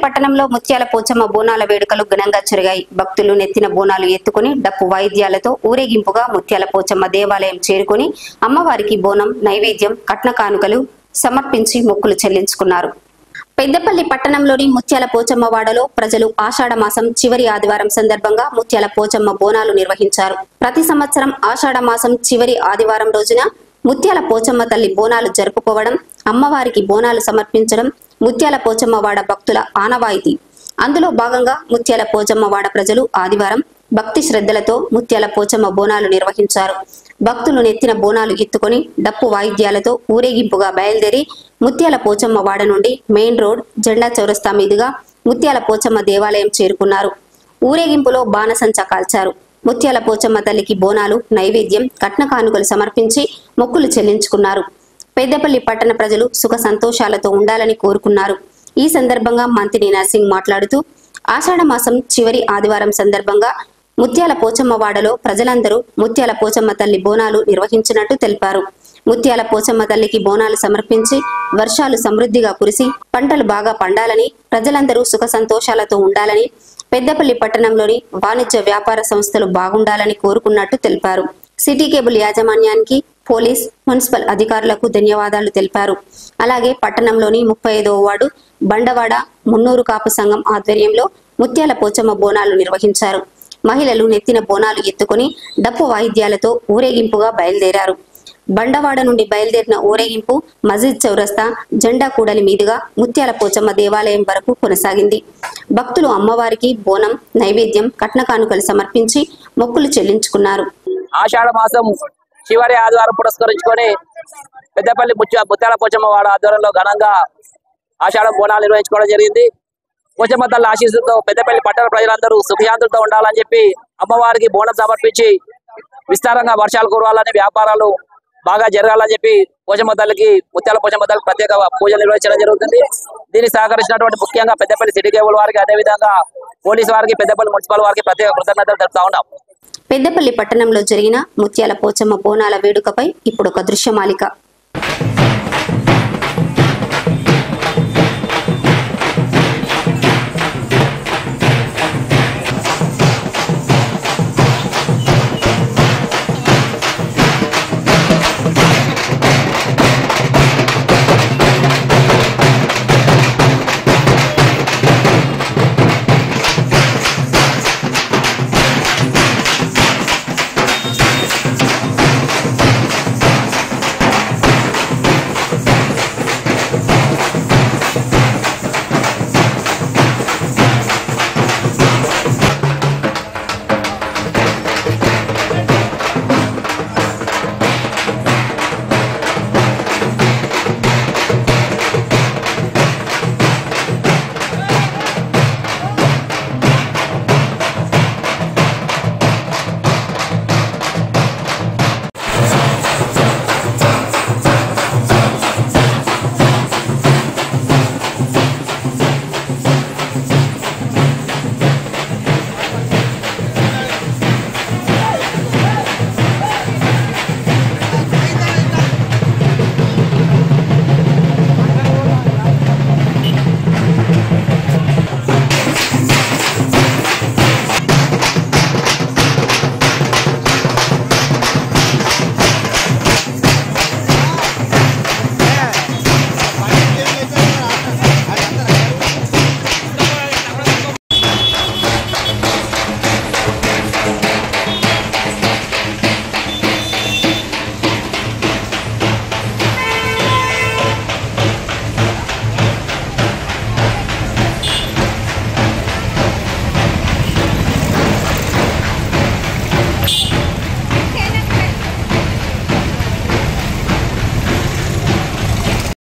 పట్టణంలో ముత్యాల పోచమ్మ బోనాల వేడుకలు ఘనంగా జరిగాయి. భక్తులు నెత్తిన బోనాలు ఎత్తుకుని డప్పు వాయిద్యాలతో ఊరేగింపుగా ముత్యాల పోచమ్మ దేవాలయం చేరుకుని అమ్మవారికి బోనం, నైవేద్యం, కట్న కానుకలు సమర్పించి మొక్కులు చెల్లించుకున్నారు. పెద్దపల్లి పట్టణంలోని ముత్యాల పోచమ్మ వాడలో ప్రజలు ఆషాఢ మాసం చివరి ఆదివారం సందర్భంగా ముత్యాల పోచమ్మ బోనాలు నిర్వహించారు. ప్రతి సంవత్సరం ఆషాఢ మాసం చివరి ఆదివారం రోజున ముత్యాల పోచమ్మ తల్లి బోనాలు జరుపుకోవడం, అమ్మవారికి బోనాలు సమర్పించడం ముత్యాల పోచమ్మ వాడ భక్తుల ఆనవాయితీ. అందులో భాగంగా ముత్యాల పోచమ్మ వాడ ప్రజలు ఆదివారం భక్తి శ్రద్ధలతో ముత్యాల పోచమ్మ బోనాలు నిర్వహించారు. భక్తులు నెత్తిన బోనాలు ఎత్తుకొని డప్పు వాయిద్యాలతో ఊరేగింపుగా బయలుదేరి ముత్యాల పోచమ్మ వాడ నుండి మెయిన్ రోడ్ జెండా చౌరస్తా మీదుగా ముత్యాల పోచమ్మ దేవాలయం చేరుకున్నారు. ఊరేగింపులో బాణసంచా కాల్చారు. ముత్యాల పోచమ్మ తల్లికి బోనాలు, నైవేద్యం, కట్న కానుకలు సమర్పించి మొక్కులు చెల్లించుకున్నారు. పెద్దపల్లి పట్టణ ప్రజలు సుఖ సంతోషాలతో ఉండాలని కోరుకున్నారు. ఈ సందర్భంగా మంత్రి నర్సింగ్ మాట్లాడుతూ ఆషాఢ మాసం చివరి ఆదివారం సందర్భంగా ముత్యాల పోచమ్మ వాడలో ప్రజలందరూ ముత్యాల పోచమ్మ తల్లి బోనాలు నిర్వహించినట్టు తెలిపారు. ముత్యాల పోచమ్మ తల్లికి బోనాలు సమర్పించి వర్షాలు సమృద్ధిగా కురిసి పంటలు బాగా పండాలని, ప్రజలందరూ సుఖ సంతోషాలతో ఉండాలని, పెద్దపల్లి పట్టణంలోని వాణిజ్య వ్యాపార సంస్థలు బాగుండాలని కోరుకున్నట్టు తెలిపారు. సిటీ కేబుల్ యాజమాన్యానికి, పోలీస్, మున్సిపల్ అధికారులకు ధన్యవాదాలు తెలిపారు. అలాగే పట్టణంలోని 35వ వార్డు బండవాడ మున్నూరు కాపు సంఘం ఆధ్వర్యంలో ముత్యాల పోచమ్మ బోనాలు నిర్వహించారు. మహిళలు నెత్తిన బోనాలు ఎత్తుకుని డప్పు వాయిద్యాలతో ఊరేగింపుగా బయలుదేరారు. బండవాడ నుండి బయలుదేరిన ఊరేగింపు మస్జిద్ చౌరస్తా, జెండా కూడలి మీదుగా ముత్యాల పోచమ్మ దేవాలయం వరకు కొనసాగింది. భక్తులు అమ్మవారికి బోనం, నైవేద్యం, కట్న కానుకలు సమర్పించి మొక్కులు చెల్లించుకున్నారు. ఆషాఢ మాసం చివరి ఆదివారం పురస్కరించుకొని పెద్దపల్లి ముత్యాల పోచమ్మ వాడ ఆధ్వర్యంలో ఘనంగా ఆషాఢం బోనాలు నిర్వహించుకోవడం జరిగింది. పోచమ్మ తల్లి ఆశీస్సులతో పెద్దపల్లి పట్టణ ప్రజలందరూ సుఖశాంతులతో ఉండాలని చెప్పి అమ్మవారికి బోనం సమర్పించి విస్తారంగా వర్షాలు కురవాలని, వ్యాపారాలు బాగా జరగాలని చెప్పి పోచమ్మ తల్లికి, ముత్యాల పోచమ్మ తల్లికి ప్రత్యేక పూజలు నిర్వహించడం జరుగుతుంది. దీనికి సహకరించినటువంటి ముఖ్యంగా పెద్దపల్లి సిటీ కేబుల్ వారికి, అదేవిధంగా పోలీసు వారికి, పెద్దపల్లి మున్సిపల్ వారికి ప్రత్యేక కృతజ్ఞతలు తెలుపుతా ఉన్నాం. పెద్దపల్లి పట్టణంలో జరిగిన ముత్యాల పోచమ్మ బోనాల వేడుకపై ఇప్పుడు ఒక దృశ్యమాలిక.